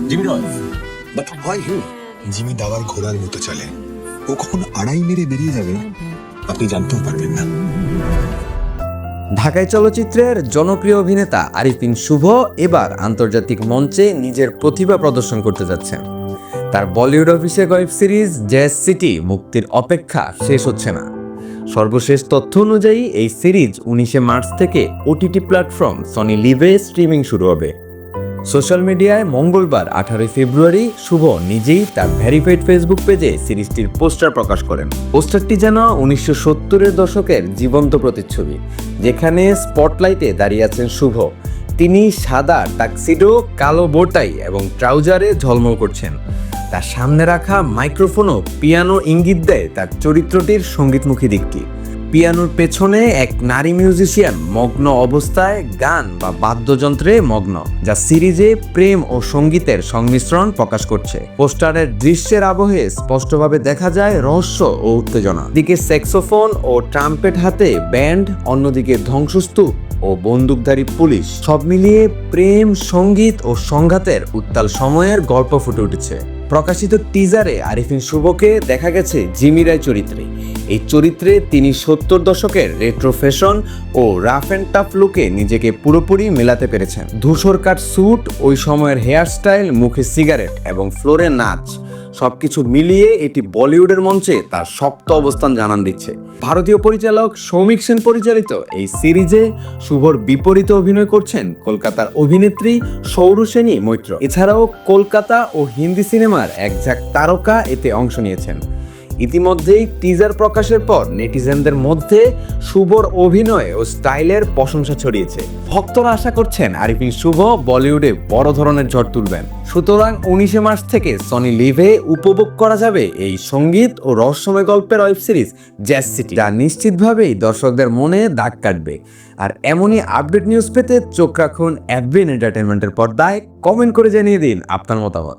Jimmy Roy, but why him? Jimmy দাবার ঘোড়ার মতো চলে, ও কখন আড়াই মেরে বেরিয়ে যাবে আপনি জানতেও পারবেন না। ঢাকাই চলচ্চিত্রের জনপ্রিয় অভিনেতা আরিফিন শুভ এবার আন্তর্জাতিক মঞ্চে নিজের প্রতিভা প্রদর্শন করতে যাচ্ছেন। তার বলিউড অভিষেক ওয়েব সিরিজ জ্যাজ সিটি মুক্তির অপেক্ষা শেষ হচ্ছে না। সর্বশেষ তথ্য অনুযায়ী এই সিরিজ 19 মার্চ থেকে ওটিটি প্ল্যাটফর্ম সনি লিভে স্ট্রিমিং শুরু হবে। সোশ্যাল মিডিয়ায় মঙ্গলবার 18 ফেব্রুয়ারি শুভ নিজেই তার ভেরিফাইড ফেসবুক পেজে সিরিজটির পোস্টার প্রকাশ করেন। পোস্টারটি যেন 1970-এর দশকের জীবন্ত প্রতিচ্ছবি, যেখানে স্পটলাইটে দাঁড়িয়ে আছেন শুভ। তিনি সাদা টাক্সিডো, কালো বোটাই এবং ট্রাউজারে ঝলমল করছেন। তার সামনে রাখা মাইক্রোফোনও পিয়ানো ইঙ্গিত দেয় তার চরিত্রটির সঙ্গীতমুখী দিকটি। পিয়ানোর পেছনে এক নারী মিউজিশিয়ান মগ্ন অবস্থায় গান বা বাদ্যযন্ত্রে মগ্ন, যা সিরিজে প্রেম ও সঙ্গীতের সংমিশ্রণ প্রকাশ করছে। পোস্টারের দৃশ্যের আবহে স্পষ্টভাবে দেখা যায় রহস্য ও উত্তেজনা। দিকে স্যাক্সোফোন ও ট্রাম্পেট হাতে ব্যান্ড, অন্যদিকে ধ্বংসস্তূপ ও বন্দুকধারী পুলিশ। সব মিলিয়ে প্রেম, সঙ্গীত ও সংঘাতের উত্তাল সময়ের গল্প ফুটে উঠেছে। প্রকাশিত টিজারে আরিফিন শুভকে দেখা গেছে জিমি রায় চরিত্রে। এই চরিত্রে তিনি 70 দশকের রেট্রো ফ্যাশন ও রাফ অ্যান্ড টাফ লুকে নিজেকে পুরোপুরি মেলাতে পেরেছেন। ধূসর কাট স্যুট, ওই সময়ের হেয়ার স্টাইল, মুখে সিগারেট এবং ফ্লোরে নাচ, সবকিছু মিলিয়ে এটি বলিউডের মঞ্চে তার শক্ত অবস্থান জানান দিচ্ছে। ভারতীয় পরিচালক সৌমিক সেন পরিচালিত এই সিরিজে শুভর বিপরীতে অভিনয় করছেন কলকাতার অভিনেত্রী সৌরসেনী মৈত্র। এছাড়াও কলকাতা ও হিন্দি সিনেমার এক ঝাঁক তারকা এতে অংশ নিয়েছেন। ইতিমধ্যেই টিজার প্রকাশের পর নেটিজেনদের মধ্যে শুভর অভিনয় ও স্টাইলের প্রশংসা ছড়িয়েছে। ভক্তরা আশা করছেন আরিফিন শুভ বলিউডে বড় ধরনের ঝড় তুলবেন। সুতরাং 19 মার্চ থেকে সনি লিভে উপভোগ করা যাবে এই সঙ্গীত ও রহস্যময় গল্পের ওয়েব সিরিজ জ্যাজ সিটি, যা নিশ্চিতভাবেই দর্শকদের মনে দাগ কাটবে। আর এমনই আপডেট নিউজ পেতে চোখ রাখুন এফবিএন এন্টারটেইনমেন্টের পর্দায়। কমেন্ট করে জানিয়ে দিন আপনার মতামত।